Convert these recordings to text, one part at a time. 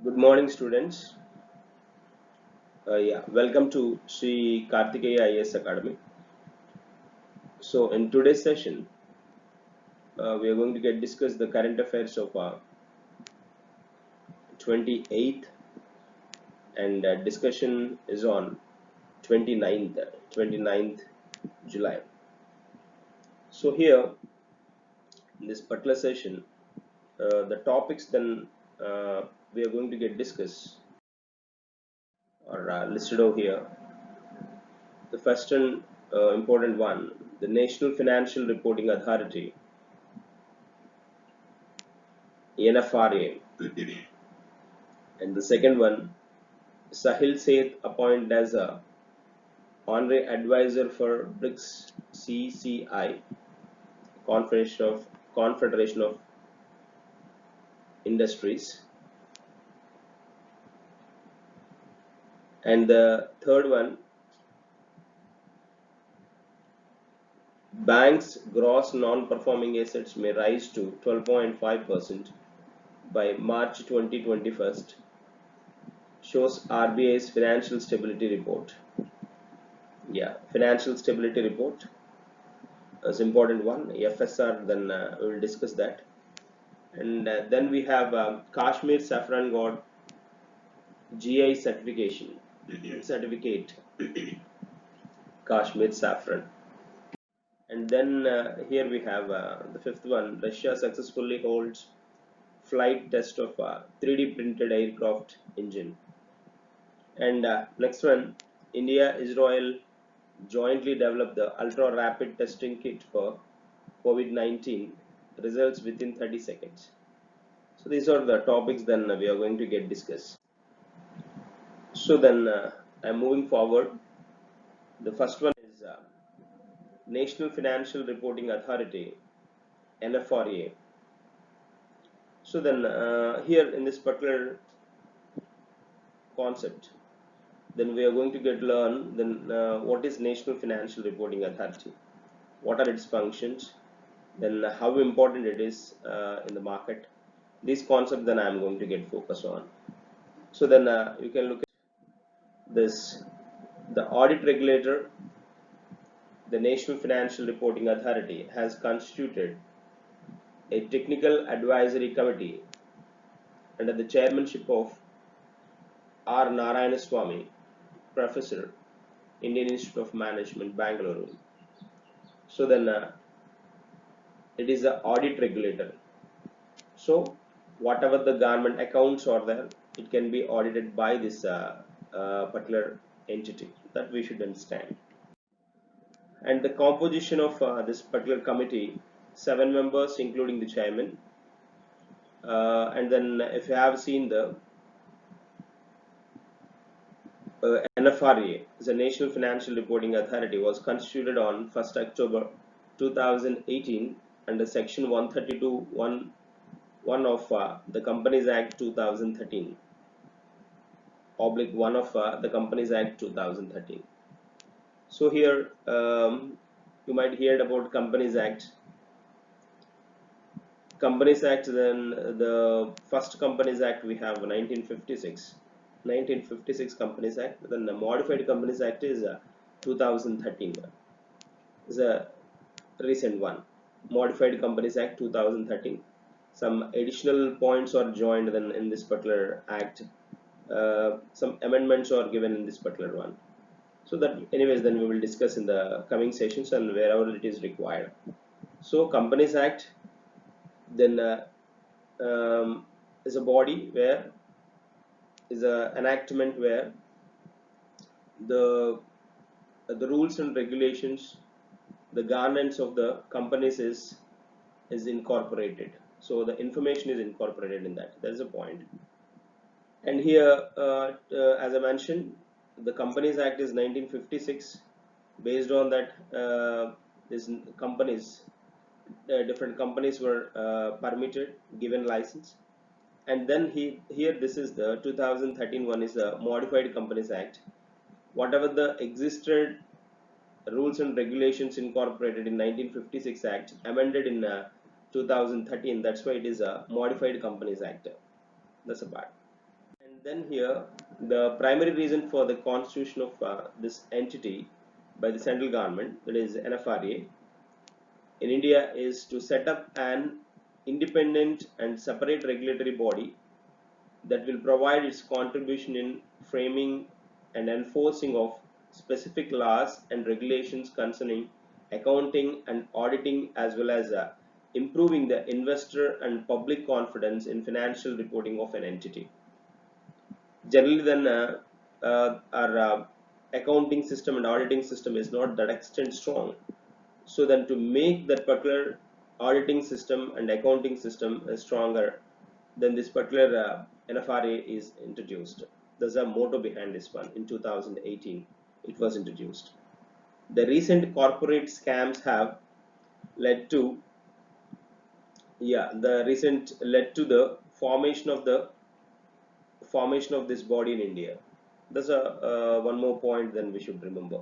Good morning, students. Welcome to Sri Karthikeya IAS Academy. So, in today's session, we are going to discuss the current affairs of 28th, and discussion is on 29th July. So here, in this particular session, the topics then we are going to discuss are listed over here. The first and important one, the National Financial Reporting Authority, NFRA, and the second one, Sahil Seth appointed as a honorary advisor for BRICS CCI, Confederation of Industries, and the third one, banks' gross non-performing assets may rise to 12.5% by March 2021, shows RBI's Financial Stability Report. Financial Stability Report is important one. FSR, then we will discuss that. And then we have Kashmir Saffron got GI certificate. Kashmir Saffron. And then here we have the fifth one, Russia successfully holds flight test of 3D printed aircraft engine. And next one, India Israel jointly developed the ultra rapid testing kit for COVID-19, results within 30 seconds. So these are the topics then we are going to discussed. So then I'm moving forward. The first one is National Financial Reporting Authority, NFRA. So then here in this particular concept, then we are going to learn then what is National Financial Reporting Authority, what are its functions, then how important it is in the market. These concepts then I am going to focus on. So then you can look at this, the audit regulator, the National Financial Reporting Authority has constituted a technical advisory committee under the chairmanship of R. Narayanaswamy, Professor, Indian Institute of Management, Bangalore. So then it is the audit regulator. So whatever the government accounts are there, it can be audited by this particular entity. That we should understand. And the composition of this particular committee, 7 members including the chairman. And then if you have seen the NFRA, the National Financial Reporting Authority, was constituted on 1st October 2018 under Section 132(1) of the Companies Act 2013, /1 of the Companies Act 2013. So here you might hear about Companies Act. Companies Act, then the first Companies Act we have 1956 Companies Act. Then the modified Companies Act is 2013. Is a recent one. Modified Companies Act 2013. Some additional points are joined then in this particular act. Some amendments are given in this particular one. So that anyways then we will discuss in the coming sessions and wherever it is required. So Companies Act then is a body where is an enactment where the rules and regulations, the governance of the companies is incorporated. So the information is incorporated in that. That is a point. And here as I mentioned, the Companies Act is 1956. Based on that, these companies, different companies were permitted, given license. And then here this is the 2013 one, is the Modified Companies Act. Whatever the existed rules and regulations incorporated in 1956 Act, amended in 2013, that's why it is a Modified Companies Act. That's a part. then here, the primary reason for the constitution of this entity by the central government, that is NFRA, in India, is to set up an independent and separate regulatory body that will provide its contribution in framing and enforcing of specific laws and regulations concerning accounting and auditing, as well as improving the investor and public confidence in financial reporting of an entity. Generally, then our accounting system and auditing system is not that extent strong. So then, to make that particular auditing system and accounting system stronger, then this particular NFRA is introduced. There's a motto behind this one. In 2018, it was introduced. The recent corporate scams have led to the formation of this body in India. There's a one more point then we should remember.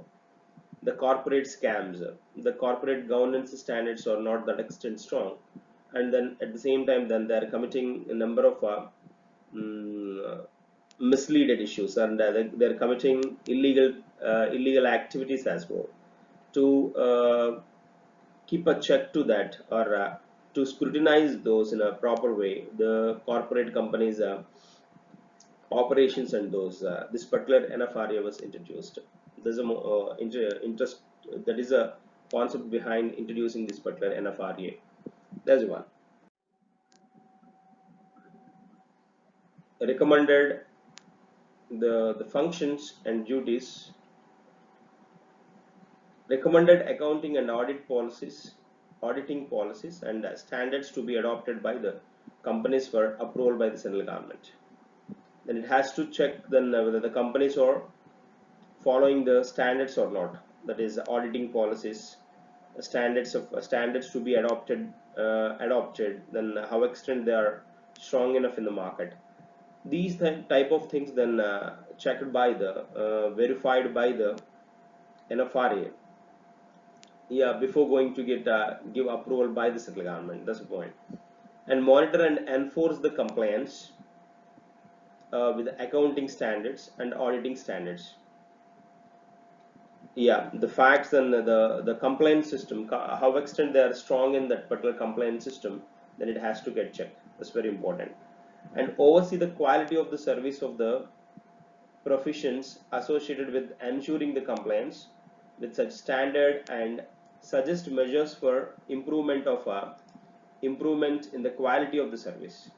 The corporate scams, the corporate governance standards are not that extent strong, and then at the same time then they are committing a number of misleaded issues, and they are committing illegal activities as well. To keep a check to that, or to scrutinize those in a proper way, the corporate companies operations and those this particular NFRA was introduced. There's a interest, that is a concept behind introducing this particular NFRA. There's one. Recommended the functions and duties, recommended accounting and auditing policies and standards to be adopted by the companies for approval by the central government. Then it has to check then whether the companies are following the standards or not. That is auditing policies, standards to be adopted. Then how extent they are strong enough in the market. These type of things then checked by the verified by the NFRA. Yeah, before going to give approval by the central government. That's the point. And monitor and enforce the compliance with the accounting standards and auditing standards. Yeah, the facts and the compliance system, how extent they are strong in that particular compliance system, then it has to get checked. That's very important. And oversee the quality of the service of the professions associated with ensuring the compliance with such standard, and suggest measures for improvement in the quality of the service.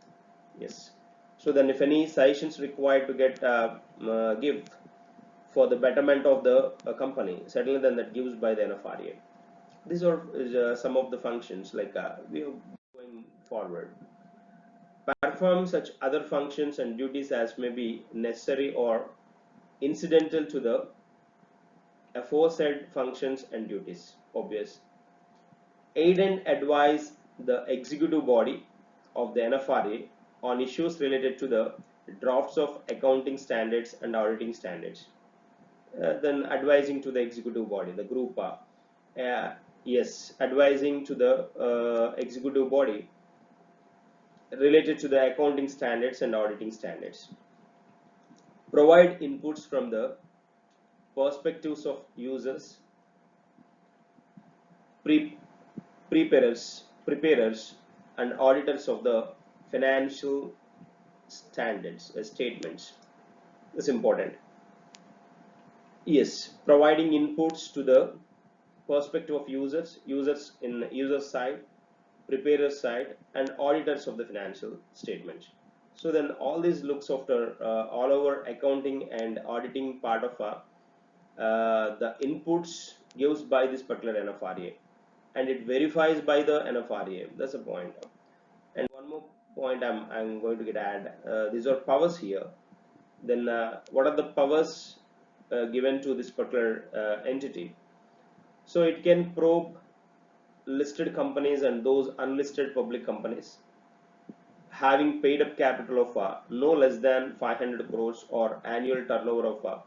Yes. So then, if any suggestions required to give for the betterment of the company, certainly then that gives by the NFRA. These are some of the functions. Like we are going forward. Perform such other functions and duties as may be necessary or incidental to the aforesaid functions and duties. Obvious. Aid and advise the executive body of the NFRA on issues related to the drafts of accounting standards and auditing standards. Then advising to the executive body, the group. Yes, advising to the executive body related to the accounting standards and auditing standards. Provide inputs from the perspectives of users, preparers and auditors of the financial standards statements. That's important. Yes, providing inputs to the perspective of users in user side, preparers side, and auditors of the financial statements. So then all these looks after all over accounting and auditing part of the inputs gives by this particular NFRA, and it verifies by the NFRA. That's the point. And one more point I'm going to add. These are powers here. Then what are the powers given to this particular entity? So it can probe listed companies and those unlisted public companies having paid up capital of no less than 500 crores or annual turnover of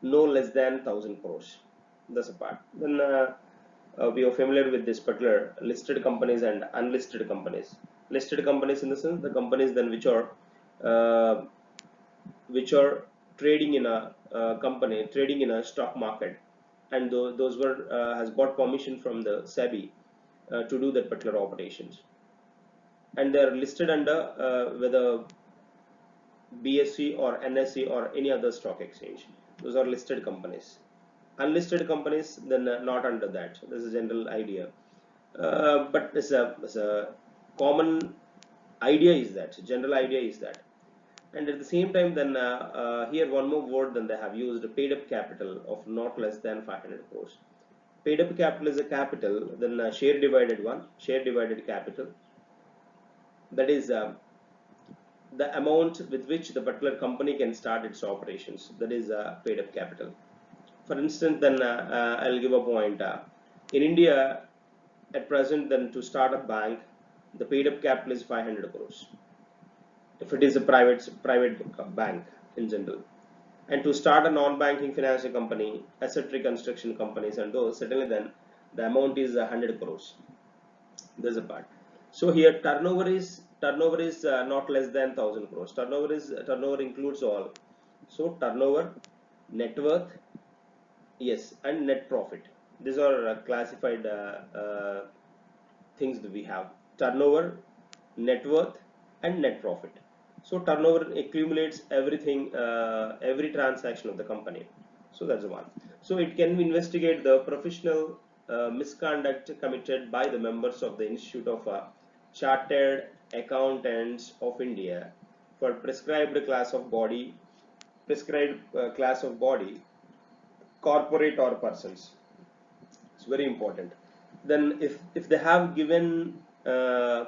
no less than 1000 crores. That's a part. Then we are familiar with this particular listed companies and unlisted companies. Listed companies in the sense the companies then which are which are trading in a company, trading in a stock market, and those were has got permission from the SEBI to do that particular operations, and they are listed under whether BSE or NSE or any other stock exchange. Those are listed companies. Unlisted companies, then not under that. This is a general idea. But it's a common idea is that, general idea is that. And at the same time, then here one more word, then they have used paid up capital of not less than 500 crores. Paid up capital is a capital, then share divided one, share divided capital. That is the amount with which the particular company can start its operations. That is paid up capital. For instance, then I'll give a point. In India, at present, then to start a bank, the paid up capital is 500 crores. If it is a private bank in general, and to start a non-banking financial company, asset reconstruction companies, and those, certainly then the amount is 100 crores. There's a part. So here turnover is not less than 1000 crores. Turnover includes all. So turnover, net worth, yes, and net profit. These are classified things that we have: turnover, net worth, and net profit. So turnover accumulates everything, every transaction of the company. So that's one. So it can investigate the professional misconduct committed by the members of the Institute of Chartered Accountants of India for prescribed class of body, corporate or persons. It's very important. Then if they have given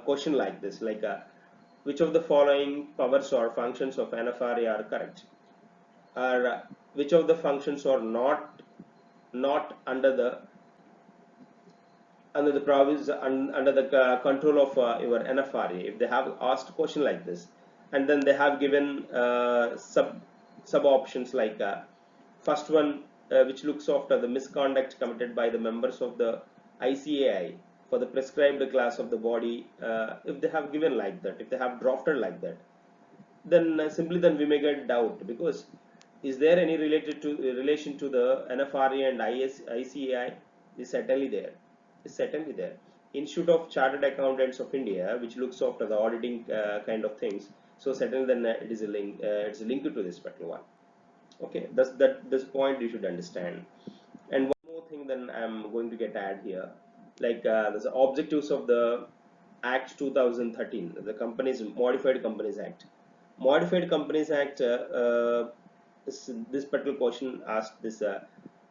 question like this, like which of the following powers or functions of NFRA are correct, or which of the functions are not under the province, under the control of your NFRA. If they have asked a question like this, and then they have given sub options like first one, which looks after the misconduct committed by the members of the ICAI for the prescribed class of the body. If they have given like that, if they have drafted like that, then simply then we may get doubt, because is there any relation to the NFRA and ICAI? Is certainly there. Is certainly there. Institute of Chartered Accountants of India, which looks after the auditing kind of things. So certainly then it is a link. It's linked to this particular one. Okay, this point you should understand. And one more thing then I'm going to get add here, like the objectives of the Act 2013, the Modified Companies Act. Modified Companies Act, this particular question asked, this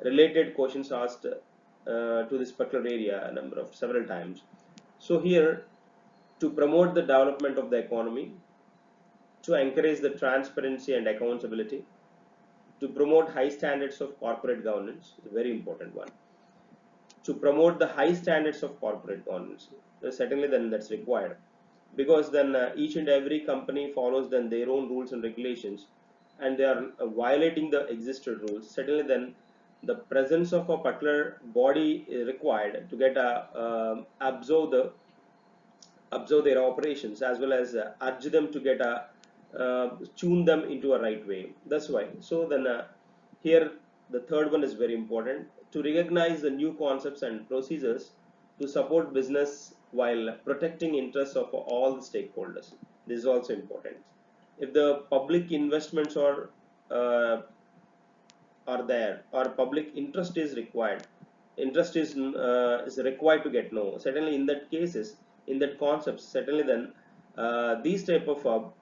related questions asked to this particular area several times. So here, to promote the development of the economy, to encourage the transparency and accountability, to promote high standards of corporate governance, a very important one. To promote the high standards of corporate governance, certainly then that's required, because then each and every company follows then their own rules and regulations, and they are violating the existing rules. Certainly then the presence of a particular body is required to get observe their operations, as well as urge them to get tune them into a right way. That's why. So then here the third one is very important: to recognize the new concepts and procedures to support business while protecting interests of all the stakeholders. This is also important. If the public investments are there, or public interest is required, is required to get know. Certainly in that cases, in that concepts, certainly then these type of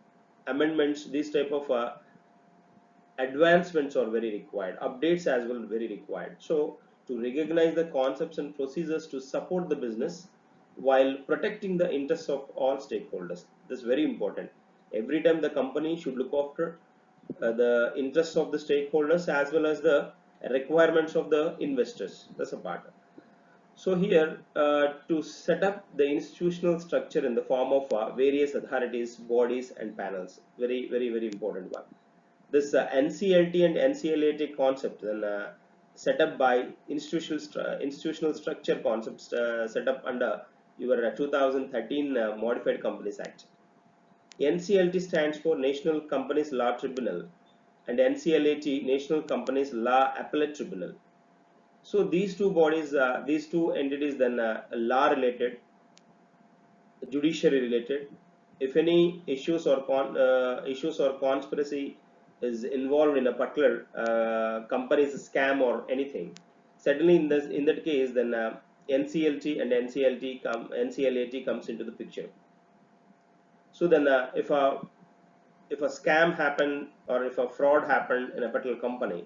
amendments, these type of advancements are very required, updates as well very required. So to recognize the concepts and procedures to support the business while protecting the interests of all stakeholders, this is very important. Every time the company should look after the interests of the stakeholders as well as the requirements of the investors. That's a part. So here to set up the institutional structure in the form of various authorities, bodies and panels, very important one. This NCLT and NCLAT concept then set up by institutional structure concepts set up under your 2013 Modified Companies Act. NCLT stands for National Companies Law Tribunal, and NCLAT, National Companies Law Appellate Tribunal. So these two bodies, these two entities, then law related, judiciary related. If any issues or conspiracy is involved in a particular company's scam or anything, certainly in that case, then NCLT and NCLAT comes into the picture. So then, if a scam happened or if a fraud happened in a particular company,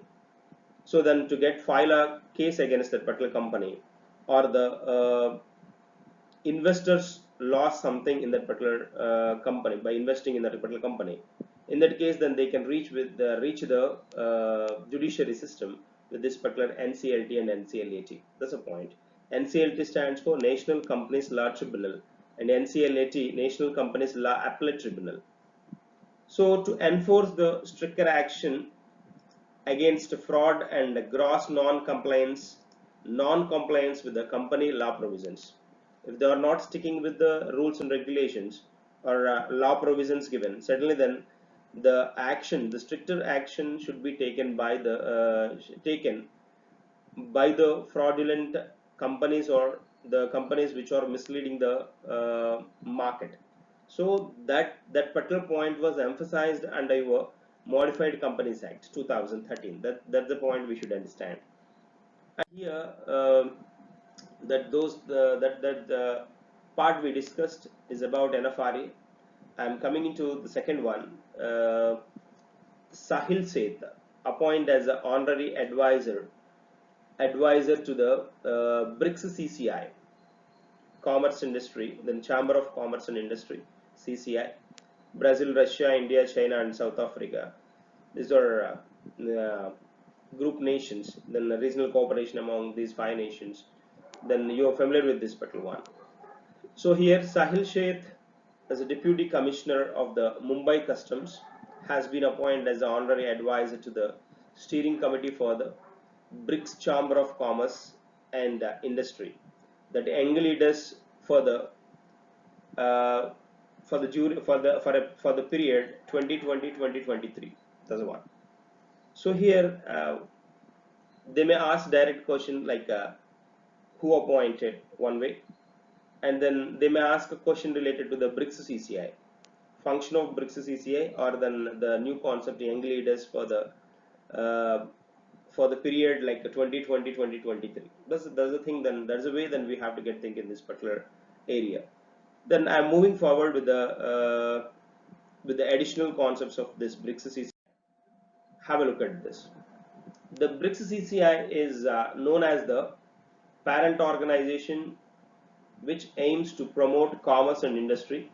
so then to file a case against that particular company, or the investors lost something in that particular company by investing in that particular company, in that case then they can reach the judiciary system with this particular NCLT and NCLAT. That's a point. NCLT stands for National Companies Law Tribunal and NCLAT, National Companies Law Appellate Tribunal. So to enforce the stricter action against fraud and gross non-compliance with the company law provisions. If they are not sticking with the rules and regulations or law provisions given, certainly then the stricter action should be taken by the fraudulent companies or the companies which are misleading the market. So that particular point was emphasized under your Modified Companies Act 2013. That's the point we should understand. And here that part we discussed is about NFRA. I am coming into the second one. Sahil Seth appointed as an honorary advisor to the BRICS CCI, Commerce Industry, then Chamber of Commerce and Industry, CCI, Brazil, Russia, India, China, and South Africa. These are group nations, then regional cooperation among these 5 nations. Then you are familiar with this particular one. So here Sahil Seth, as a Deputy Commissioner of the Mumbai Customs, has been appointed as an honorary advisor to the Steering Committee for the BRICS Chamber of Commerce and Industry, that young leaders for the period 2020-2023. That's one. So here they may ask direct question like who appointed, one way, and then they may ask a question related to the BRICS CCI, function of BRICS CCI, or then the new concept young leaders for the period like 2020-2023. That's the thing. Then there's a way. Then we have to get think in this particular area. Then I'm moving forward with the additional concepts of this BRICS CCI. Have a look at this. The BRICS CCI is known as the parent organization which aims to promote commerce and industry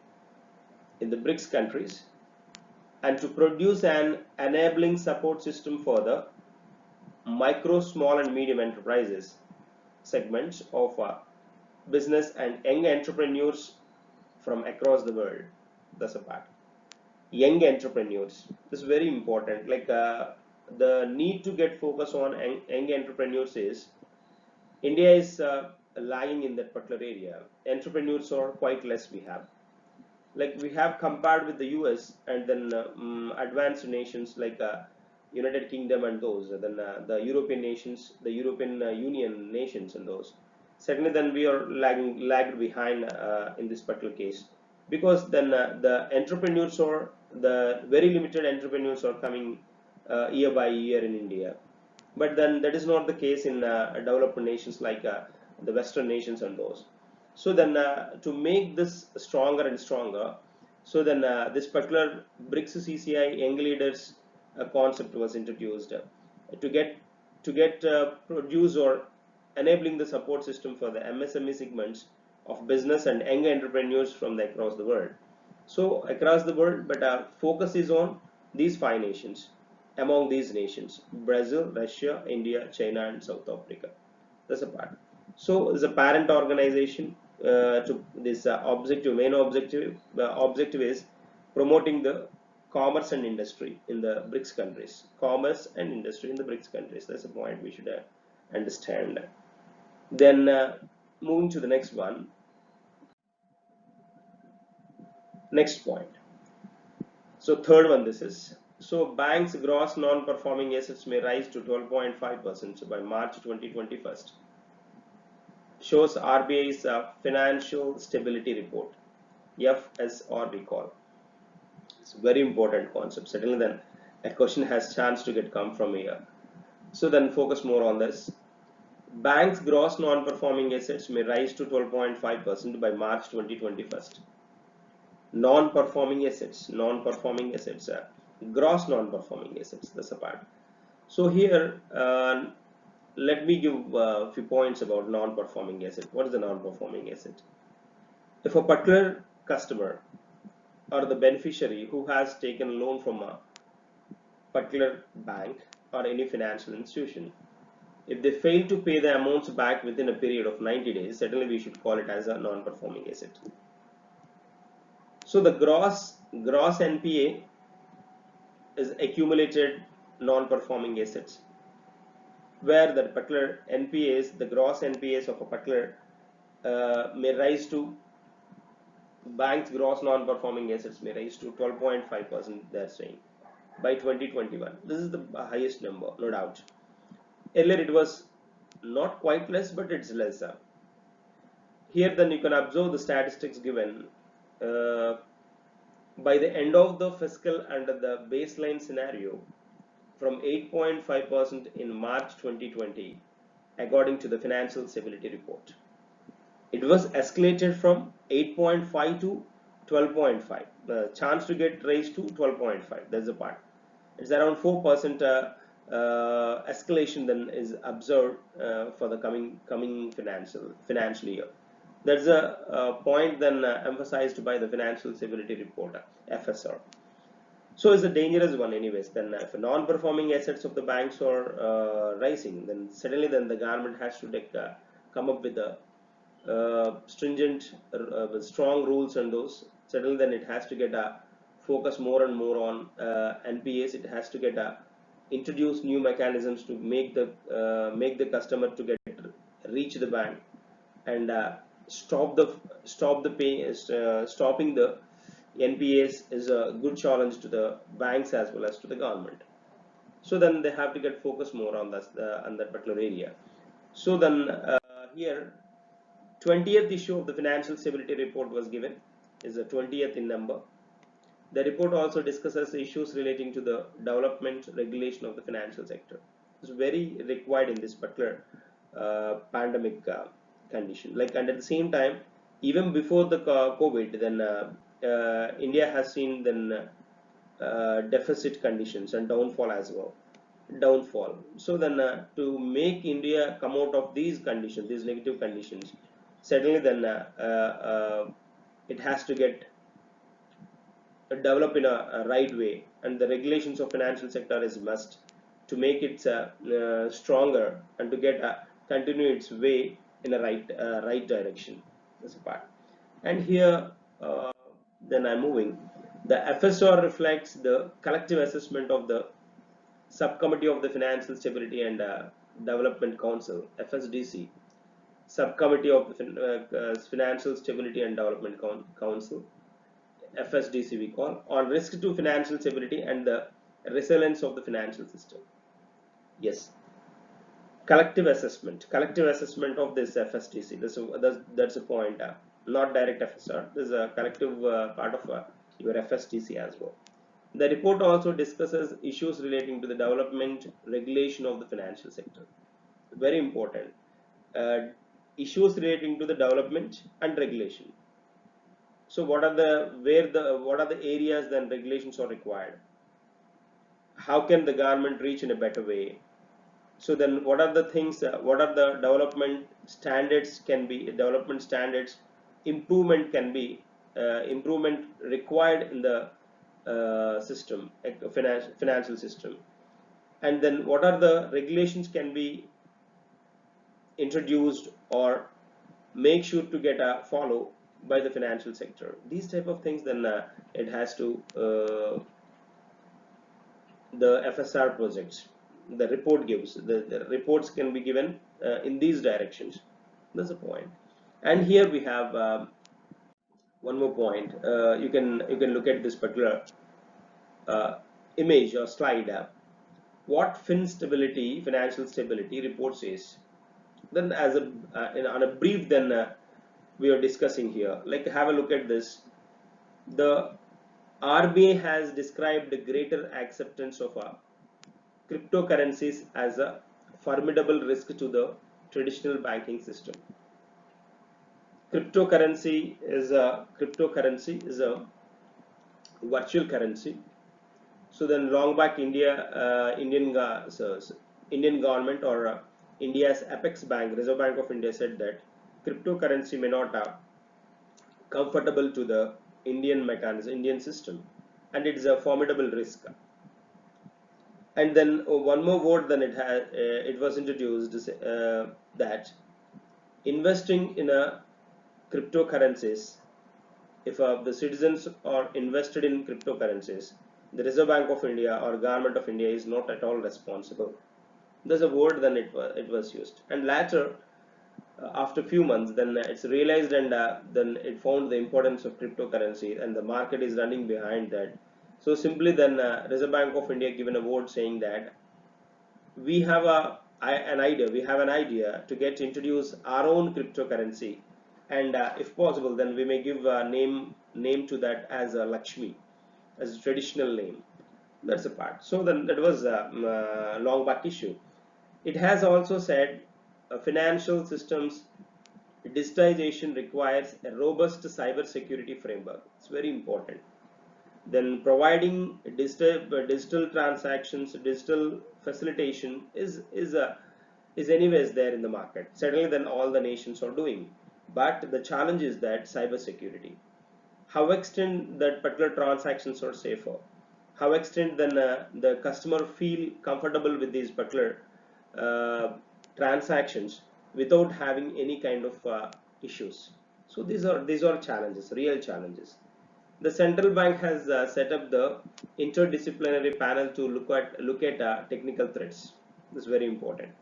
in the BRICS countries and to produce an enabling support system for the micro, small and medium enterprises segments of business and young entrepreneurs from across the world. That's a part. Young entrepreneurs, this is very important. Like the need to get focus on young entrepreneurs is India is lagging in that particular area. Entrepreneurs are quite less we have. Like we have compared with the US and then advanced nations like United Kingdom and those, then the European nations, the European Union nations and those. Certainly then we are lagged behind in this particular case, because then the entrepreneurs or the very limited entrepreneurs are coming year by year in India. But then that is not the case in developed nations like the Western nations and those. So then to make this stronger and stronger, so then this particular BRICS CCI young leaders concept was introduced to get produce or enabling the support system for the MSME segments of business and young entrepreneurs from across the world. So across the world, but focus is on these 5 nations. Among these nations, Brazil, Russia, India, China and South Africa. That's a part. So as a parent organization to this main objective is promoting the commerce and industry in the BRICS countries. Commerce and industry in the BRICS countries. That's a point we should understand. Then moving to the next one. Next point. So third one this is. So banks gross non-performing assets may rise to 12.5% by March 2021. Shows RBI's Financial Stability Report, FSR we call. It's a very important concept. Certainly then a question has chance to get come from here. So then focus more on this. Banks gross non-performing assets may rise to 12.5% by March 2021. Non-performing assets, gross non-performing assets, that's a part. So here let me give a few points about non-performing asset. What is a non-performing asset? If a particular customer or the beneficiary who has taken a loan from a particular bank or any financial institution, if they fail to pay the amounts back within a period of 90 days, certainly we should call it as a non-performing asset. So the gross NPA is accumulated non-performing assets, where the particular NPAs, the gross NPAs of a particular may rise to, bank's gross non-performing assets may rise to 12.5%, they're saying, by 2021. This is the highest number, no doubt. Earlier it was not quite less, but it's lesser. Here then you can observe the statistics given. By the end of the fiscal under the baseline scenario, from 8.5% in March 2020, according to the Financial Stability Report, it was escalated from 8.5 to 12.5. The chance to get raised to 12.5. That's the part. It's around 4% escalation then is observed for the coming financial year. That's a point then emphasized by the Financial Stability Report, FSR. So it's a dangerous one anyways. Then if non-performing assets of the banks are rising, then suddenly then the government has to come up with a stringent, strong rules and those. Suddenly then it has to get a focus more and more on NPAs. It has to get introduce new mechanisms to make the customer to get reach the bank and stopping the NPAs is a good challenge to the banks as well as to the government. So then they have to get focused more on that particular area. So then here 20th issue of the Financial Stability Report was given, is the 20th in number. The report also discusses issues relating to the development regulation of the financial sector. It's very required in this particular pandemic condition. Like, and at the same time, even before the COVID, then India has seen then deficit conditions and downfall as well. So then to make India come out of these conditions, these negative conditions, certainly then it has to get develop in a right way, and the regulations of financial sector is must to make it stronger and to get continue its way in a right direction. That's a part. And here then I'm moving. The FSR reflects the collective assessment of the Subcommittee of the Financial Stability and Development Council, FSDC, Subcommittee of the Financial Stability and Development Council, FSDC we call, on risk to financial stability and the resilience of the financial system. Yes, collective assessment of this FSDC. That's a point. Not direct FSR. This is a collective part of your FSDC as well. The report also discusses issues relating to the development regulation of the financial sector. Very important. Issues relating to the development and regulation. So what are the areas then regulations are required? How can the government reach in a better way? So then what are the things, what are the development standards improvement can be, improvement required in the system, financial system, and then what are the regulations can be introduced or make sure to get a follow by the financial sector. These type of things then it has to the FSR projects, the report gives, the reports can be given in these directions. That's a point. And here we have one more point. You can look at this particular image or slide what financial stability report says. Then as a on a brief, then we are discussing here, like have a look at this. The RBI has described the greater acceptance of cryptocurrencies as a formidable risk to the traditional banking system. Cryptocurrency is a virtual currency. So then long back Indian government or India's apex bank, Reserve Bank of India, said that cryptocurrency may not comfortable to the Indian system, and it is a formidable risk. And then one more word, then it was introduced that investing in a cryptocurrencies, if the citizens are invested in cryptocurrencies, the Reserve Bank of India or Government of India is not at all responsible. There's a word, then it was used, and later after a few months, then it's realized, and then it found the importance of cryptocurrency, and the market is running behind that. So simply then Reserve Bank of India given a word saying that we have an idea to get introduce our own cryptocurrency, and if possible, then we may give a name to that as a Lakshmi, as a traditional name. That's a part. So then that was a long back issue. It has also said financial systems digitization requires a robust cyber security framework. It's very important. Then providing digital transactions, digital facilitation is anyways there in the market. Certainly, then all the nations are doing. But the challenge is that cyber security. How extent that particular transactions are safer? How extent then the customer feel comfortable with these particular transactions without having any kind of issues? So these are challenges, real challenges. The central bank has set up the interdisciplinary panel to look at technical threats. This is very important.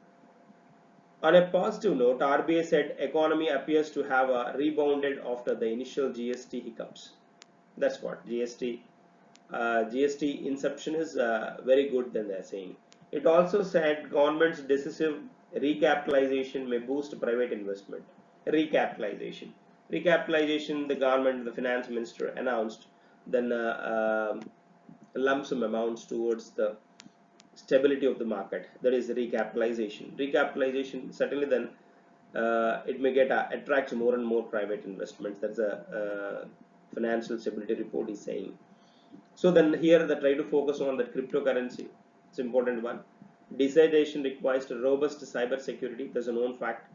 On a positive note, RBI said economy appears to have rebounded after the initial GST hiccups. That's what GST inception is very good than they're saying. It also said government's decisive recapitalization may boost private investment. Recapitalization, the government, the finance minister announced then lump sum amounts towards the stability of the market. That is recapitalization. Certainly, then it may get attract more and more private investments. That's a financial stability report is saying. So then here they try to focus on that cryptocurrency. It's an important one. Digitization requires a robust cyber security. That's a known fact.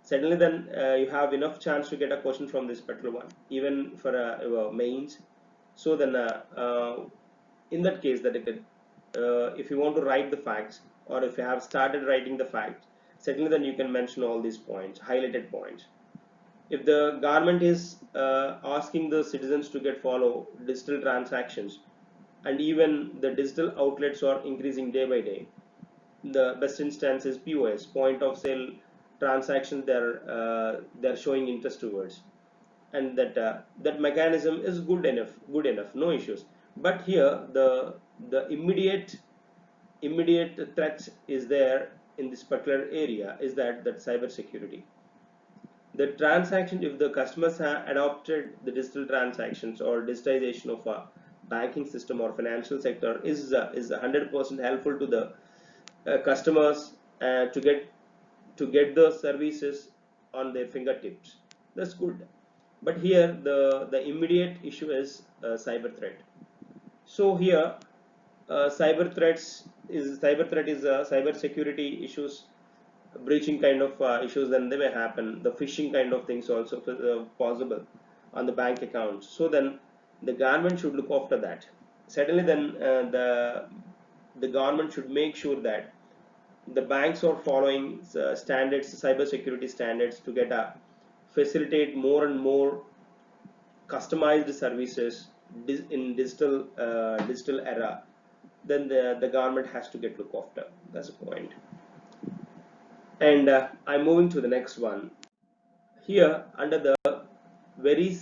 Certainly, then you have enough chance to get a question from this particular one, even for mains. So then, in that case, that if you want to write the facts, or if you have started writing the facts, certainly then you can mention all these points, highlighted points. If the government is asking the citizens to follow digital transactions, and even the digital outlets are increasing day by day, the best instance is POS, point of sale transactions. They're showing interest towards, and that mechanism is good enough, no issues. But here the immediate threat is there in this particular area is that cyber security. The transaction, if the customers have adopted the digital transactions or digitization of a banking system or financial sector, is 100% helpful to the customers to get the services on their fingertips. That's good. But here the immediate issue is cyber threat. So here cyber threat is cyber security issues, breaching kind of issues, then they may happen. The phishing kind of things also possible on the bank accounts. So then the government should look after that. Certainly, then the government should make sure that the banks are following standards, cyber security standards, to facilitate more and more customized services in digital era. Then the government has to look after. That's the point. And I'm moving to the next one. Here, under the very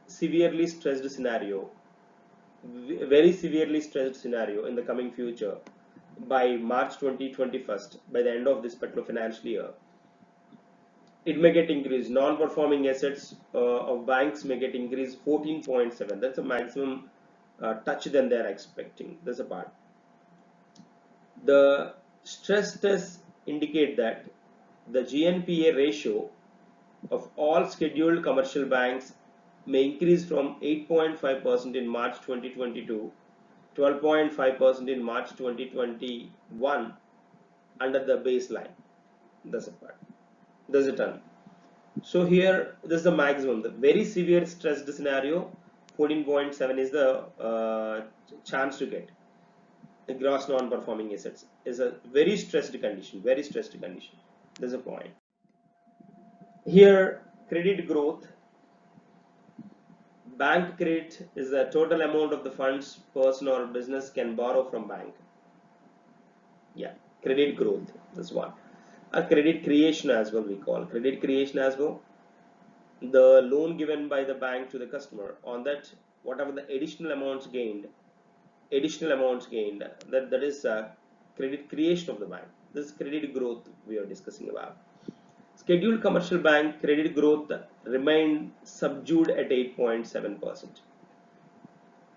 severely stressed scenario, very severely stressed scenario in the coming future by March 2021, by the end of this particular financial year. It may get increased. Non-performing assets of banks may get increased 14.7. That's a maximum touch than they are expecting. That's a part. The stress tests indicate that the GNPA ratio of all scheduled commercial banks may increase from 8.5% in March 2022, 12.5% in March 2021 under the baseline. That's a part. That's a ton. So here, this is the maximum. The very severe stressed scenario, 14.7 is the chance to get. The gross non-performing assets is a very stressed condition. Very stressed condition. There's a point. Here, credit growth. Bank credit is the total amount of the funds person or business can borrow from bank. Yeah, credit growth. This one. A credit creation as well, we call credit creation as well. The loan given by the bank to the customer, on that whatever the additional amounts gained, that is credit creation of the bank. This credit growth we are discussing about. Scheduled commercial bank credit growth remained subdued at 8.7%.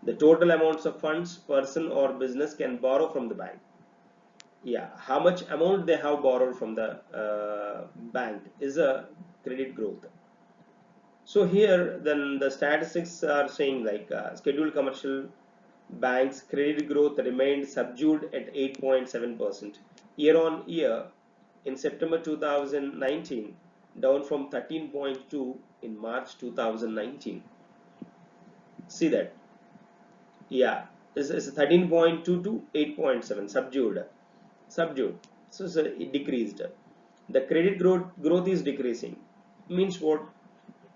The total amounts of funds person or business can borrow from the bank. Yeah, how much amount they have borrowed from the bank is a credit growth. So here then the statistics are saying like scheduled commercial banks credit growth remained subdued at 8.7% year on year in September 2019, down from 13.2 in March 2019. See that? Yeah, it's 13.2 to 8.7, subdued. So it decreased. The credit growth is decreasing. Means what?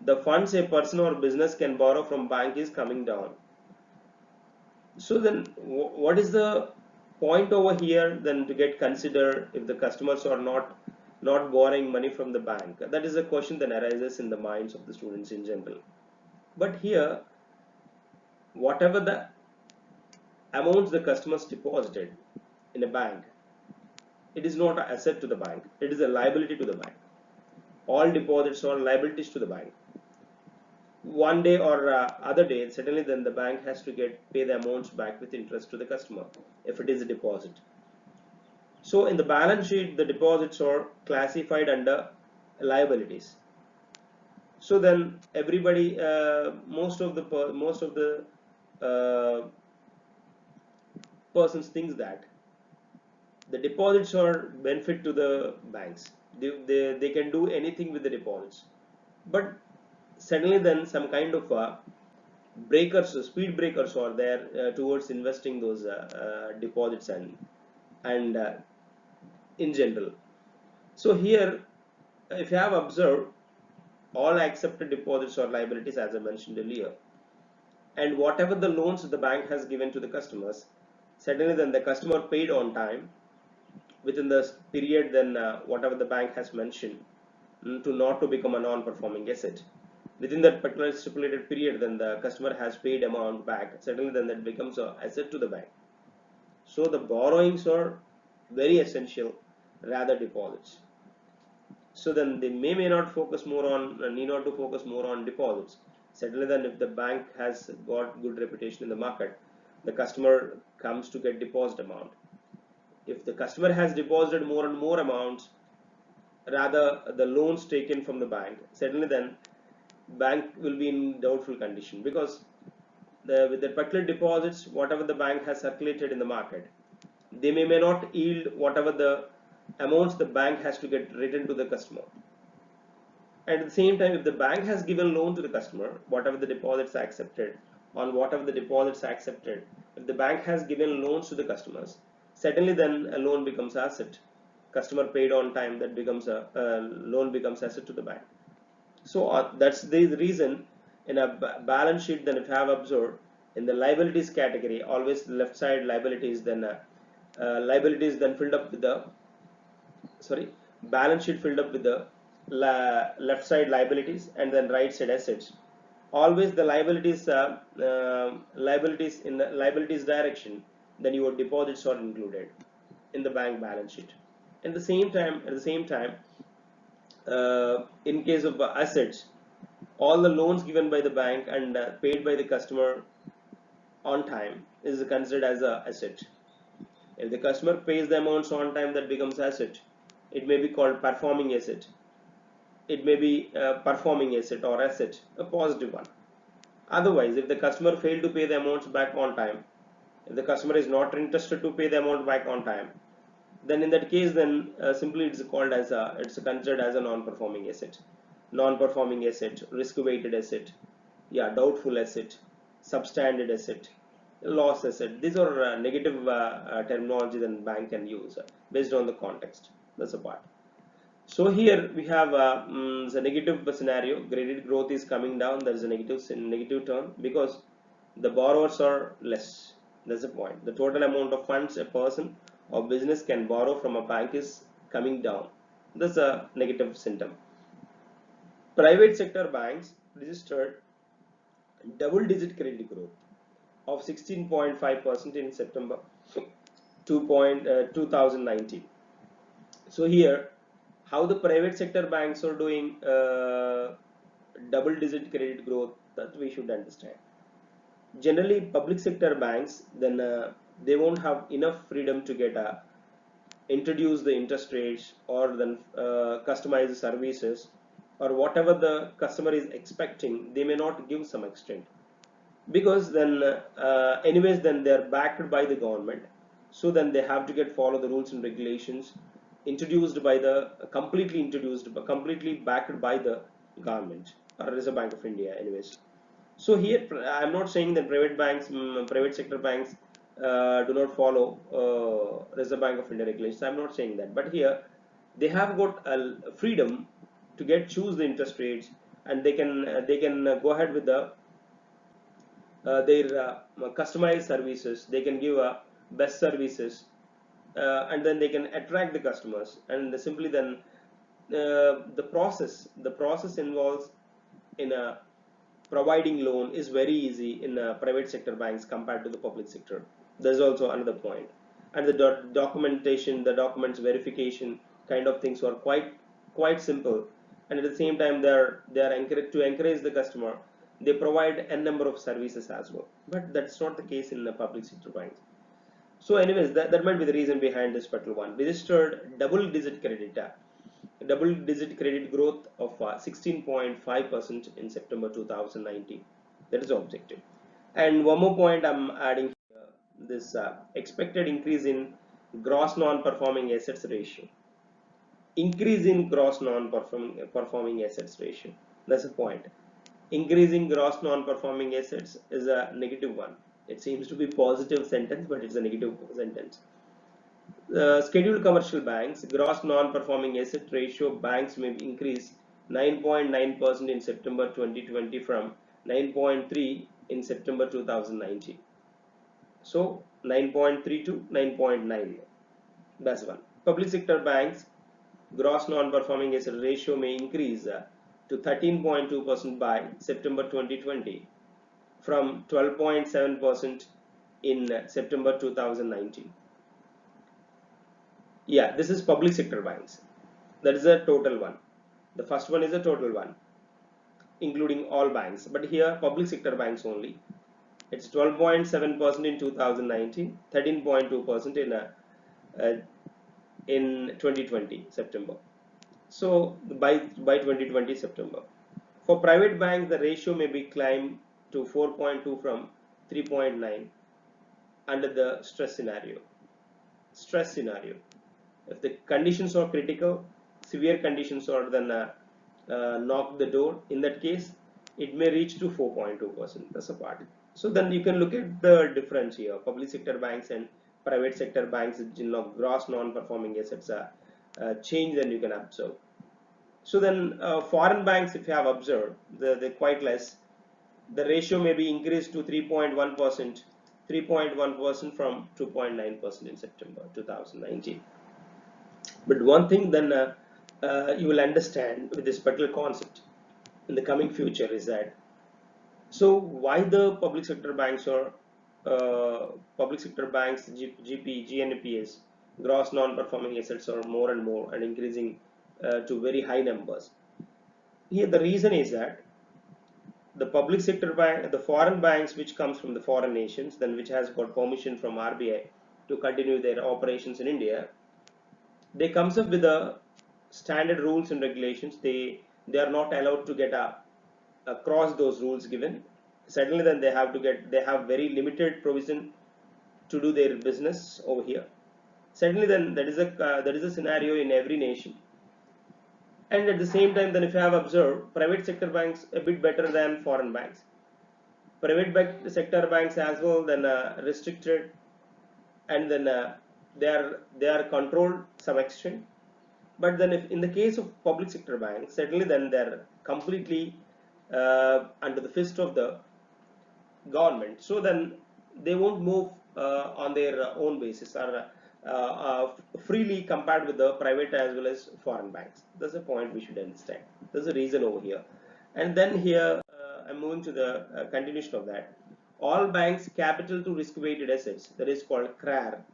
The funds a person or business can borrow from bank is coming down. So then what is the point over here then to get considered if the customers are not borrowing money from the bank? That is a question that arises in the minds of the students in general. But here, whatever the amounts the customers deposited in a bank, it is not an asset to the bank, it is a liability to the bank. All deposits are liabilities to the bank. One day or other day, certainly then the bank has to pay the amounts back with interest to the customer if it is a deposit. So in the balance sheet, the deposits are classified under liabilities. So then everybody, most of the persons thinks that the deposits are benefit to the banks. They can do anything with the deposits, but suddenly then some kind of speed breakers are there towards investing those deposits and in general. So here, if you have observed, all accepted deposits or liabilities as I mentioned earlier, and whatever the loans the bank has given to the customers, suddenly then the customer paid on time within the period then whatever the bank has mentioned to not to become a non-performing asset. Within that particular stipulated period, then the customer has paid amount back, certainly then that becomes an asset to the bank. So the borrowings are very essential rather deposits. So then they may not focus more on, need not to focus more on deposits. Certainly then if the bank has got good reputation in the market, the customer comes to get deposit amount. If the customer has deposited more and more amounts, rather the loans taken from the bank, certainly then bank will be in doubtful condition, because with the particular deposits, whatever the bank has circulated in the market, they may not yield whatever the amounts the bank has to get written to the customer. And at the same time, if the bank has given loan to the customer, whatever the deposits are accepted, if the bank has given loans to the customers, certainly then a loan becomes asset. Customer paid on time, that becomes a loan becomes asset to the bank. So that's the reason in a balance sheet, then if you have observed in the liabilities category, always left side liabilities, then filled up with the balance sheet filled up with the left side liabilities, and then right side assets. always the liabilities in the liabilities direction, then your deposits are included in the bank balance sheet. At the same time, in case of assets, all the loans given by the bank and paid by the customer on time is considered as a asset. If the customer pays the amounts on time, that becomes asset. It may be called performing asset. It may be a performing asset or asset, a positive one. Otherwise, if the customer failed to pay the amounts back on time, if the customer is not interested to pay the amount back on time, then in that case, then simply it's called as it's considered as a non-performing asset. Non-performing asset, risk-weighted asset, yeah, doubtful asset, substandard asset, loss asset. These are negative terminology that bank can use based on the context. That's a part. So here we have the negative scenario. Credit growth is coming down. There is a negative term because the borrowers are less. That's the point. The total amount of funds a person or business can borrow from a bank is coming down. That's a negative symptom. Private sector banks registered double-digit credit growth of 16.5% in September 2019. So here, how the private sector banks are doing double-digit credit growth, that we should understand. Generally, public sector banks, then they won't have enough freedom to get introduce the interest rates or then customize the services or whatever the customer is expecting. They may not give some extent because then anyways then they are backed by the government, so then they have to follow the rules and regulations introduced by the completely backed by the government or Reserve Bank of India anyways. So here I am not saying that private sector banks do not follow Reserve Bank of India regulations. I am not saying that, but here they have got freedom to choose the interest rates, and they can go ahead with the their customized services. They can give best services, and then they can attract the customers, and simply then the process involves in a providing loan is very easy in private sector banks compared to the public sector. There's also another point, and the documentation, the documents verification kind of things are quite simple, and at the same time they are encouraged to encourage the customer. They provide a number of services as well, but that's not the case in the public sector banks. So anyways, that might be the reason behind this particular one. Registered double-digit credit growth of 16.5% in September 2019. That is the objective. And one more point I'm adding here, this expected increase in gross non-performing assets ratio. Increase in gross non-performing assets ratio. That's the point. Increasing gross non-performing assets is a negative one. It seems to be positive sentence, but it's a negative sentence. Scheduled commercial banks, gross non-performing asset ratio banks may increase 9.9% in September 2020 from 9.3 in September 2019. So 9.3 to 9.9. That's one. Public sector banks, gross non-performing asset ratio may increase to 13.2% by September 2020 from 12.7% in September 2019. Yeah, this is public sector banks. That is a total one. The first one is a total one, including all banks. But here, public sector banks only. It's 12.7% in 2019, 13.2% in 2020 September. So by 2020 September. For private banks, the ratio may be climbed to 4.2 from 3.9 under the stress scenario. If the conditions are critical, severe conditions are then knock the door, in that case it may reach to 4.2%. That's a part. So then you can look at the difference here. Public sector banks and private sector banks, gross non-performing assets change, then you can observe. So then foreign banks, if you have observed, they're quite less. The ratio may be increased to 3.1% from 2.9% in September 2019. But one thing then you will understand with this particular concept in the coming future is that So why the public sector banks or public sector banks, GP, GNPS, gross non-performing assets are more and more and increasing to very high numbers? Here the reason is that the public sector bank, the foreign banks which comes from the foreign nations, then which has got permission from RBI to continue their operations in India, they comes up with the standard rules and regulations. They are not allowed to get across those rules given. Certainly, then they have very limited provision to do their business over here. Certainly, then that is a scenario in every nation. And at the same time, then if you have observed, private sector banks a bit better than foreign banks. Private sector banks as well then restricted, and then they are controlled some extent. But then if in the case of public sector banks, certainly then they're completely under the fist of the government. So then they won't move on their own basis or freely compared with the private as well as foreign banks. That's a point we should understand. There's a reason over here. And then here I'm moving to the continuation of that. All banks capital to risk weighted assets, that is called CRAR,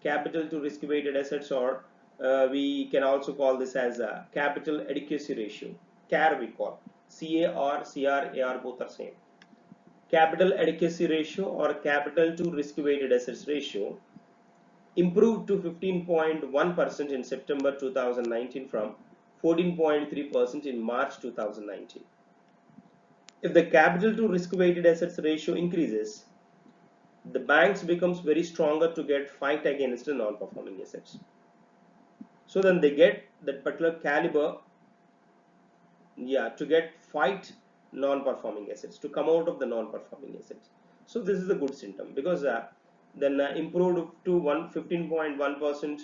capital to risk weighted assets, or we can also call this as a capital adequacy ratio. CAR we call. CAR, both are same. Capital adequacy ratio or capital to risk weighted assets ratio improved to 15.1% in September 2019 from 14.3% in March 2019. If the capital to risk weighted assets ratio increases, the banks becomes very stronger to get fight against the non-performing assets. So then they get that particular caliber, to get fight non-performing assets, to come out of the non-performing assets. So this is a good symptom, because then improved to 15.1%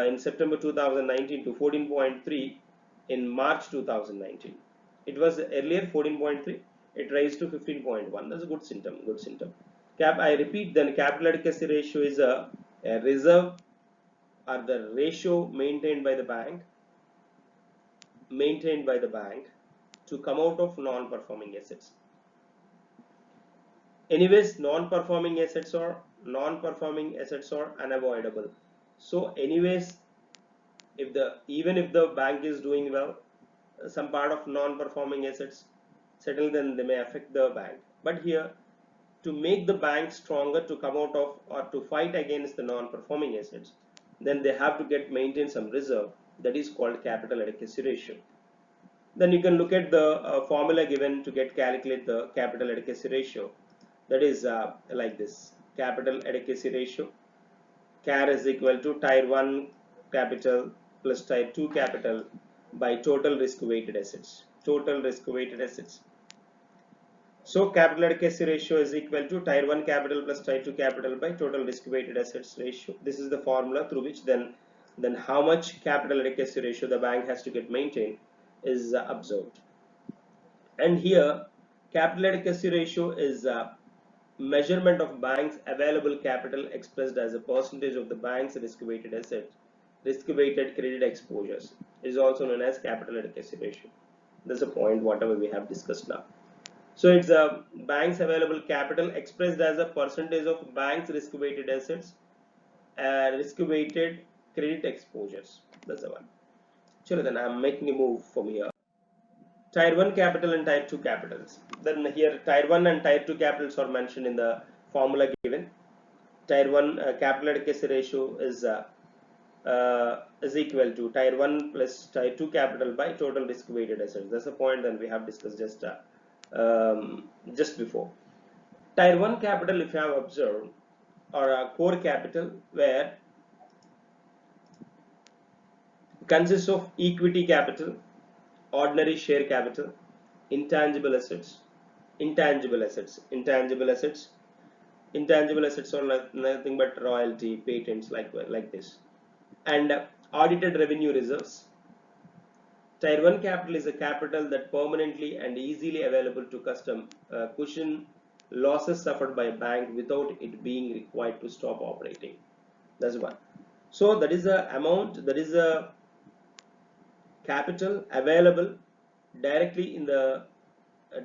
in September 2019 to 14.3 in March 2019. It was earlier 14.3, it raised to 15.1. That's a good symptom. I repeat, then capital adequacy ratio is a reserve or the ratio maintained by the bank to come out of non-performing assets. Anyways, non-performing assets are unavoidable. So anyways, even if the bank is doing well, some part of non-performing assets settle, then they may affect the bank. But here, to make the bank stronger to come out of or to fight against the non-performing assets, then they have to maintain some reserve, that is called capital adequacy ratio. Then you can look at the formula given to calculate the capital adequacy ratio. That is like this: capital adequacy ratio, CAR is equal to tier 1 capital plus tier 2 capital by total risk weighted assets. So capital adequacy ratio is equal to tier 1 capital plus tier 2 capital by total risk weighted assets ratio. This is the formula through which then how much capital adequacy ratio the bank has to maintain is observed. And here capital adequacy ratio is measurement of bank's available capital expressed as a percentage of the bank's risk-weighted credit exposures. It is also known as capital adequacy ratio. That's a point whatever we have discussed now. So it's a bank's available capital expressed as a percentage of bank's risk-weighted assets, risk-weighted credit exposures. That's the one. Sure, then I'm making a move from here. Tier 1 capital and Tier 2 capitals. Then here Tier 1 and Tier 2 capitals are mentioned in the formula given. Tier 1 capital adequacy ratio is equal to Tier 1 plus Tier 2 capital by total risk weighted assets. That's a point that we have discussed just before. Tier 1 capital, if you have observed, or a core capital, where consists of equity capital, ordinary share capital, intangible assets are nothing but royalty, patents, like this, and audited revenue reserves. Tier 1 capital is a capital that permanently and easily available to cushion losses suffered by a bank without it being required to stop operating. That's one. So that is the amount, that is a capital available directly in the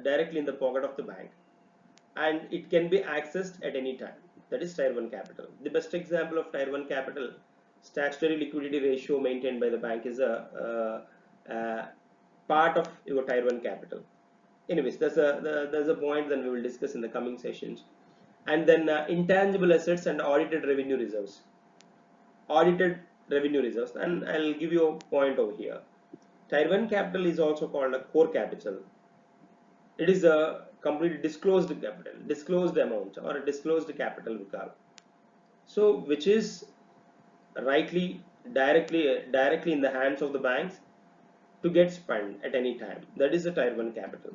directly in the pocket of the bank, and it can be accessed at any time. That is tier 1 capital. The best example of tier 1 capital statutory liquidity ratio maintained by the bank is a part of your tier 1 capital. Anyways, there's a point then we will discuss in the coming sessions. And then intangible assets and audited revenue reserves. Audited revenue reserves, and I'll give you a point over here. Tier 1 capital is also called a core capital. It is a completely disclosed capital, disclosed amount, or a disclosed capital we call. So which is directly in the hands of the banks to get spent at any time. That is the tier 1 capital.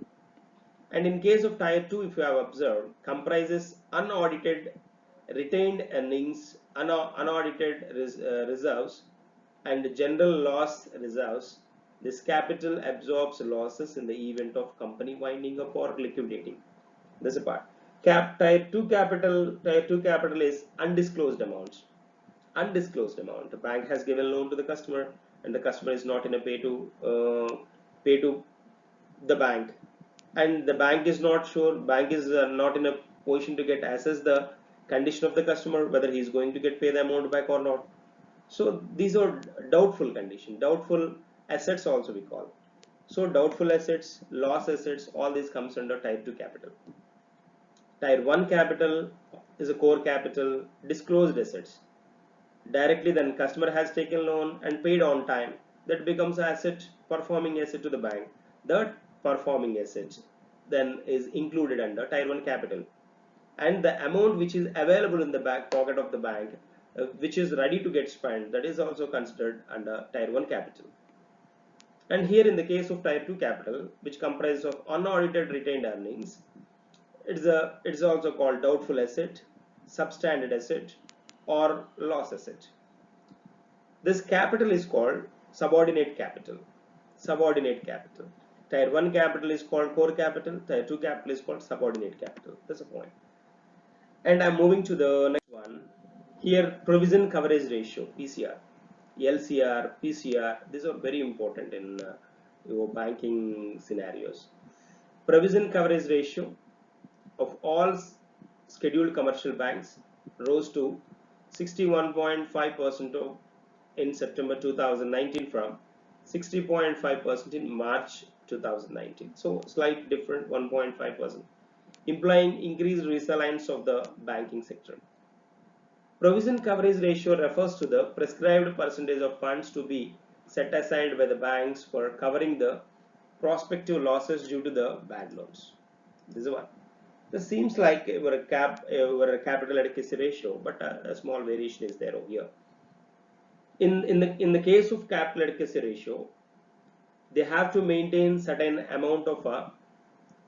And in case of tier 2, if you have observed, comprises unaudited retained earnings, unaudited reserves, and general loss reserves. This capital absorbs losses in the event of company winding up or liquidating. This is a part. Tier 2 capital is undisclosed amounts. Undisclosed amount. The bank has given loan to the customer, and the customer is not in a pay to the bank, and the bank is not sure. Bank is not in a position to get assess the condition of the customer, whether he is going to get pay the amount back or not. So these are doubtful condition, doubtful assets also we call. So doubtful assets, loss assets, all this comes under tier 2 capital. Tier 1 capital is a core capital, disclosed assets. Directly then customer has taken loan and paid on time. That becomes asset, performing asset to the bank. That performing asset then is included under tier 1 capital. And the amount which is available in the back pocket of the bank, which is ready to get spent, that is also considered under tier 1 capital. And here in the case of tier 2 capital, which comprises of unaudited retained earnings, it's also called doubtful asset, substandard asset, or loss asset. This capital is called subordinate capital. Subordinate capital. Tier 1 capital is called core capital. Tier 2 capital is called subordinate capital. That's the point. And I'm moving to the next one. Here, provision coverage ratio, PCR, LCR, PCR. These are very important in your banking scenarios. Provision coverage ratio of all scheduled commercial banks rose to 61.5% in September 2019 from 60.5% in March 2019. So slight different, 1.5%, implying increased resilience of the banking sector. Provision coverage ratio refers to the prescribed percentage of funds to be set aside by the banks for covering the prospective losses due to the bad loans. This is one. This seems like a capital adequacy ratio, but a small variation is there over here. In the case of capital adequacy ratio, they have to maintain certain amount of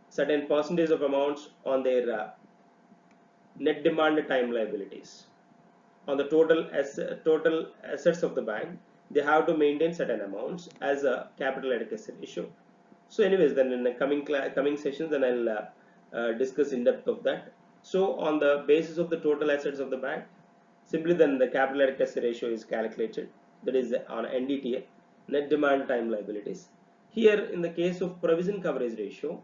certain percentage of amounts on their net demand time liabilities. On the total assets of the bank, they have to maintain certain amounts as a capital adequacy ratio. So anyways, then in the coming sessions, then I'll discuss in depth of that. So on the basis of the total assets of the bank, simply then the capital adequacy ratio is calculated. That is on NDTA, net demand time liabilities. Here in the case of provision coverage ratio,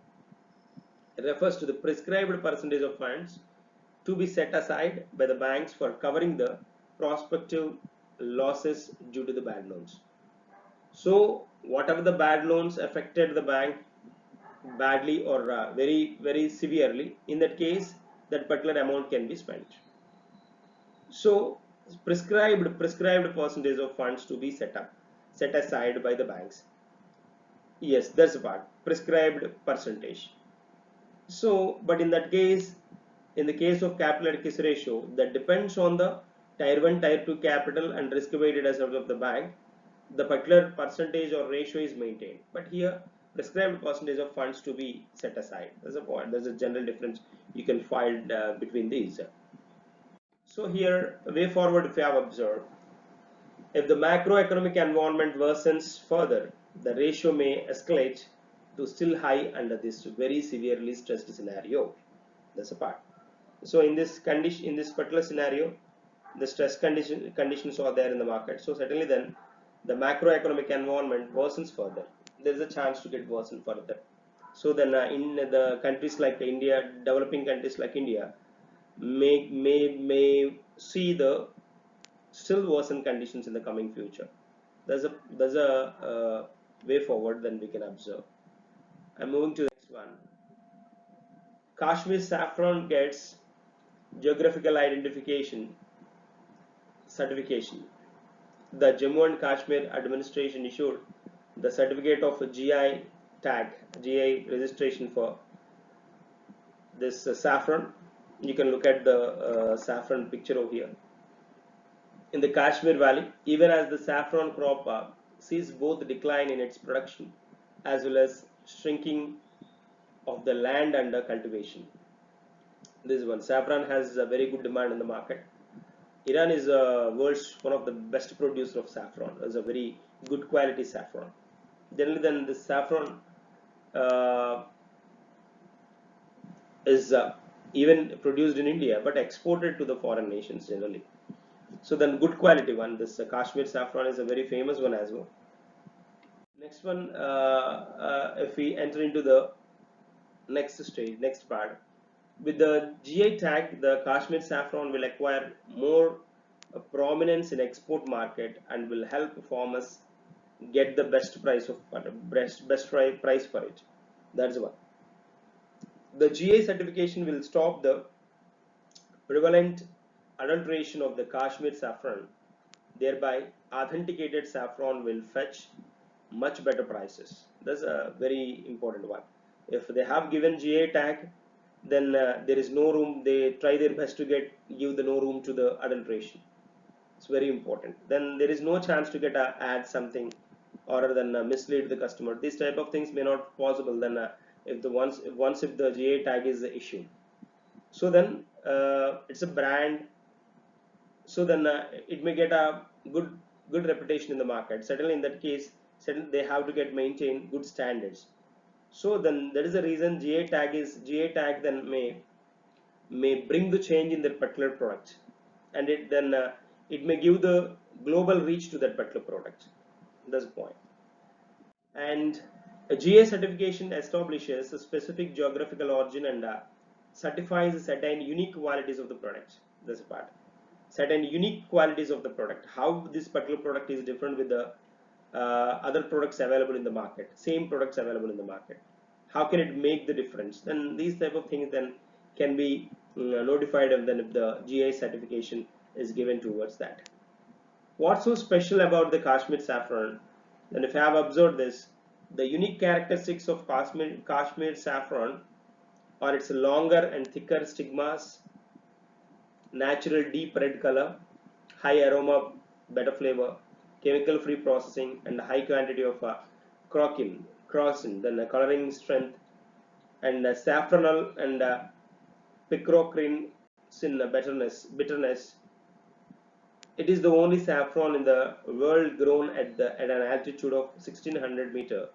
it refers to the prescribed percentage of funds to be set aside by the banks for covering the prospective losses due to the bad loans. So whatever the bad loans affected the bank badly or very severely, in that case that particular amount can be spent. So prescribed percentage of funds to be set aside by the banks. Yes, that's the part, prescribed percentage. So but in that case, in the case of capital adequacy ratio, that depends on the tier 1, tier 2 capital and risk weighted assets of the bank, the particular percentage or ratio is maintained. But here prescribed percentage of funds to be set aside. There's a point, there's a general difference you can find between these. So here, way forward, if you have observed, if the macroeconomic environment worsens further, the ratio may escalate to still high under this very severely stressed scenario. That's a part. So in this condition, in this particular scenario, the stress conditions are there in the market. So certainly then the macroeconomic environment worsens further. There is a chance to get worsened further. So then in the countries like India, developing countries like India, may see the still worsen conditions in the coming future. There's a way forward then we can observe. I'm moving to the next one. Kashmir saffron gets geographical identification certification. The Jammu and Kashmir administration issued the certificate of GI tag, GI registration for this saffron. You can look at the saffron picture over here. In the Kashmir Valley, even as the saffron crop sees both decline in its production as well as shrinking of the land under cultivation. This one, saffron has a very good demand in the market. Iran is world's one of the best producer of saffron. It's a very good quality saffron. Generally, then the saffron is even produced in India but exported to the foreign nations generally. So then good quality one. This Kashmir saffron is a very famous one as well. Next one, if we enter into the next stage, next part, with the GI tag, the Kashmir saffron will acquire more prominence in export market and will help farmers get the best price of best price for it. That's one. The GI certification will stop the prevalent adulteration of the Kashmir saffron. Thereby, authenticated saffron will fetch much better prices. That's a very important one. If they have given GI tag, then there is no room. They try their best to give the no room to the adulteration. It's very important. Then there is no chance to get add something or than mislead the customer. These type of things may not possible. Then if the GI tag is issued, so then it's a brand. So then it may get a good reputation in the market. Certainly in that case, certainly they have to maintain good standards. So then that is the reason GI tag then may bring the change in that particular product, and it may give the global reach to that particular product. That's the point. And a GI certification establishes a specific geographical origin and certifies certain unique qualities of the product. That's the part. Certain unique qualities of the product. How this particular product is different with the other products available in the market. Same products available in the market. How can it make the difference? Then these type of things then can be notified, and then if the GI certification is given towards that. What's so special about the Kashmir saffron? Then if you have observed this, the unique characteristics of Kashmir saffron are its longer and thicker stigmas, natural deep red color, high aroma, better flavor, chemical free processing, and high quantity of crocin, then coloring strength, and saffronal and picrocrine bitterness. It is the only saffron in the world grown at an altitude of 1600 meter,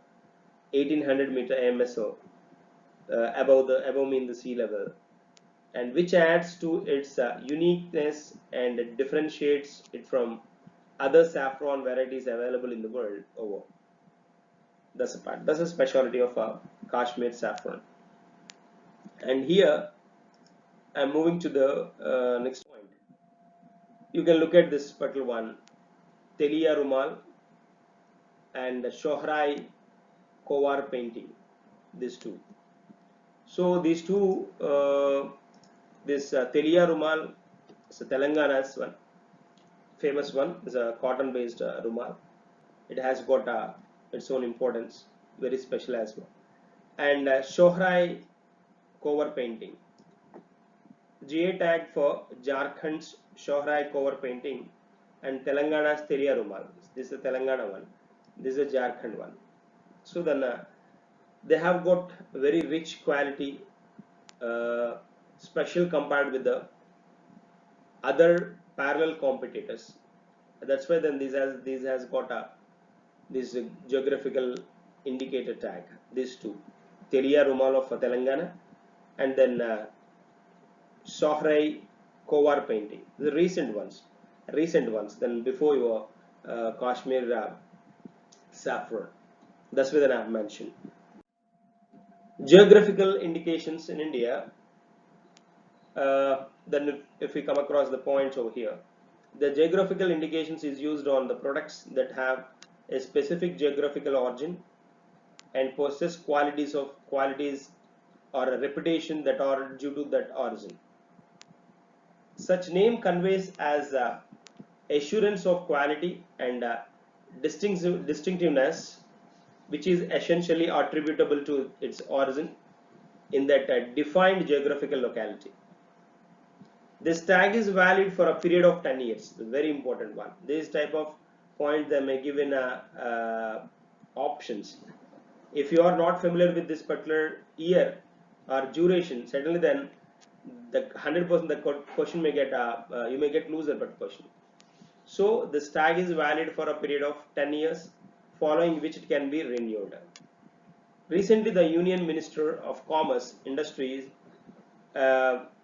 1800 meter AMSO, above mean the sea level, and which adds to its uniqueness and differentiates it from other saffron varieties available in the world over. That's a part. That's a specialty of Kashmir saffron. And here I'm moving to the next point. You can look at this particular one, Telia Rumal and Shohrai Kowar painting. These two. So these two, this Telia Rumal is a Telangana's one, famous one. Is a cotton-based rumal. It has got its own importance, very special as well. And Shohrai Kowar painting. GA tag for Jharkhand's Shohrai Kowar painting and Telangana's Telia Rumal. This is the Telangana one. This is the Jharkhand one. So then they have got very rich quality, special compared with the other parallel competitors. That's why then this has got this geographical indicator tag. These two, Telia Rumal of Telangana, and then Shohrai Kowar painting. The recent ones. Then before your Kashmir saffron. That's what I have mentioned. Geographical indications in India. Then if we come across the points over here, the geographical indications is used on the products that have a specific geographical origin and possess qualities or a reputation that are due to that origin. Such name conveys as assurance of quality and distinctiveness, which is essentially attributable to its origin in that defined geographical locality. This tag is valid for a period of 10 years. The very important one. This type of point they may give in options. If you are not familiar with this particular year or duration, certainly then the 100% the question may get you may get loser but question. So this tag is valid for a period of 10 years, following which it can be renewed. Recently, the Union Minister of Commerce Industries,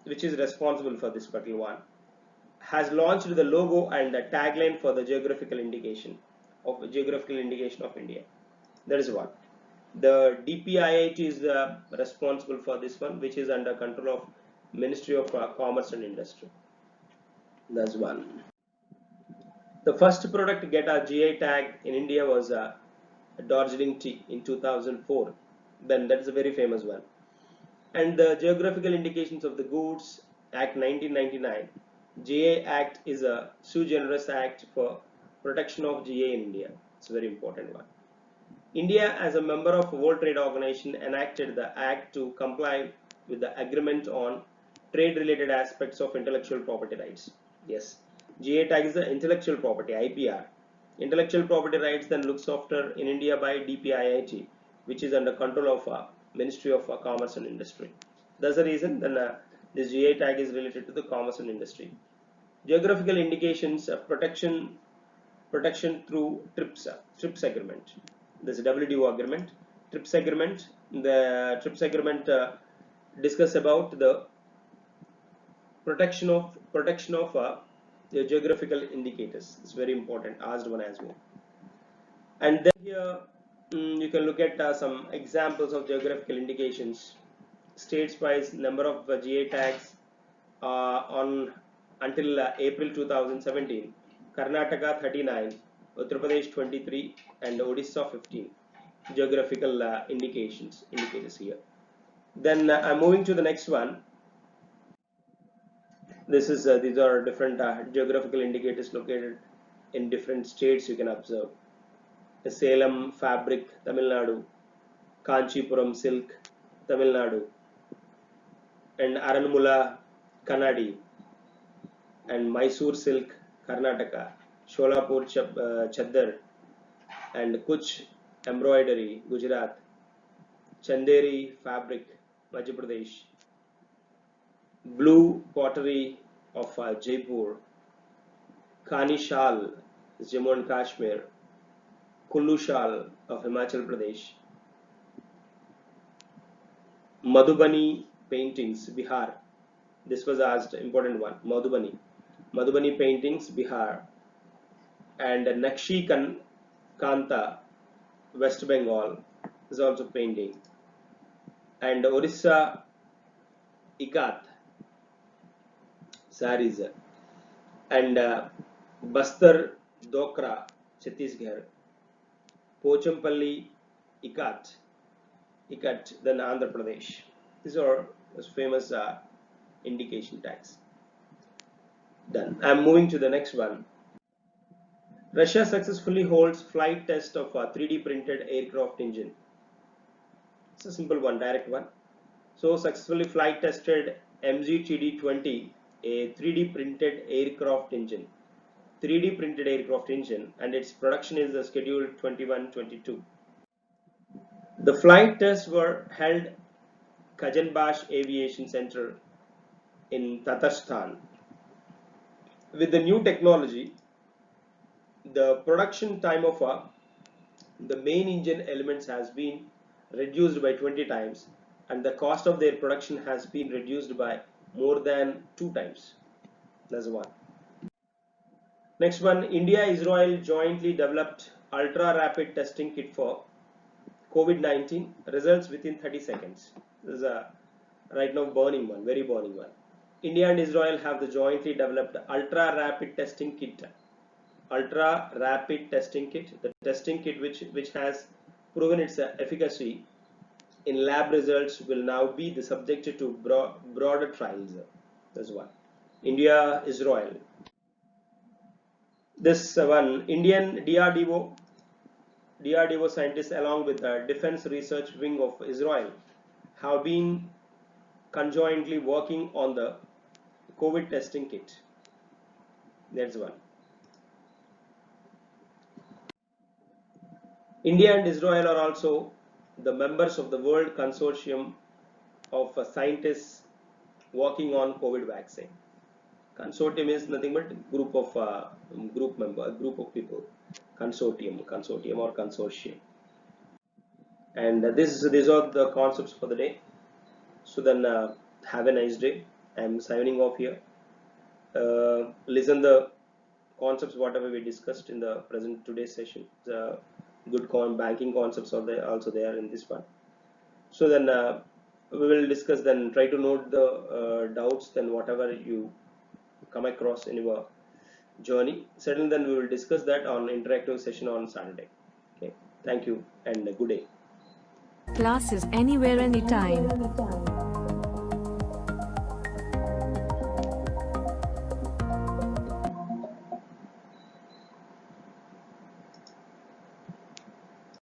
which is responsible for this particular one, has launched the logo and the tagline for the geographical indication of India. That is one. The DPIIT is responsible for this one, which is under control of Ministry of Commerce and Industry. That's one. The first product to get a GI tag in India was Darjeeling tea in 2004. Then that is a very famous one. And the Geographical Indications of the Goods Act 1999. GI Act is a sui generis act for protection of GI in India. It's a very important one. India, as a member of World Trade Organization, enacted the act to comply with the agreement on trade-related aspects of intellectual property rights. Yes, GI tag is the intellectual property, IPR. Intellectual property rights then looks after in India by DPIIT, which is under control of Ministry of Commerce and Industry. That's the reason then this GI tag is related to the commerce and industry. Geographical indications of protection through TRIPS agreement. This WTO agreement, TRIPS agreement. The TRIPS agreement discuss about the protection of the geographical indicators. It's very important. Asked one as well. And then here you can look at some examples of geographical indications. States-wise number of GI tags on until April 2017. Karnataka 39, Uttar Pradesh 23, and Odisha 15. Geographical indicators here. Then I'm moving to the next one. This is these are different geographical indicators located in different states. You can observe Salem fabric, Tamil Nadu, Kanchipuram silk, Tamil Nadu, and Aranmula, Kannadi, and Mysore silk, Karnataka, Sholapur Chadar, and Kuch embroidery, Gujarat, Chanderi fabric, Madhya Pradesh, blue pottery of Jaipur, Kani shal, Jammu and Kashmir, Kullu shal of Himachal Pradesh, Madhubani paintings, Bihar. This was asked, important one. Madhubani paintings, Bihar, and Nakshi Kanta, West Bengal is also painting, and Orissa Ikat saris, and Bastar Dokra, Chhattisgarh, Pochampalli Ikat, then Andhra Pradesh. These are famous indication tags. Done. I'm moving to the next one. Russia successfully holds flight test of a 3D printed aircraft engine. It's a simple one, direct one. So successfully flight tested MGTD-20, a 3D printed aircraft engine. 3D printed aircraft engine, and its production is scheduled 21-22. The flight tests were held Kajanbash Aviation Center in Tatarstan. With the new technology, the production time of the main engine elements has been reduced by 20 times, and the cost of their production has been reduced by more than 2 times. That's one. Next one, India-Israel jointly developed ultra-rapid testing kit for COVID-19 results within 30 seconds. This is a right now burning one, very burning one. India and Israel have the jointly developed ultra rapid testing kit. Ultra rapid testing kit, the testing kit which has proven its efficacy in lab results will now be the subject to broader trials. That's one. India, Israel. This one, Indian DRDO scientists along with the Defense Research Wing of Israel have been conjointly working on the COVID testing kit. That's one. India and Israel are also the members of the World Consortium of scientists working on COVID vaccine. Consortium is nothing but group of group of people. Consortium or consortium. And these are the concepts for the day. So then have a nice day. I am signing off here. Listen the concepts whatever we discussed in the today's session. The good banking concepts are there also there in this one. So then we will discuss, then try to note the doubts, then whatever you come across in your journey. Certainly then we will discuss that on interactive session on Saturday. Okay, thank you and good day. Classes anywhere, anytime.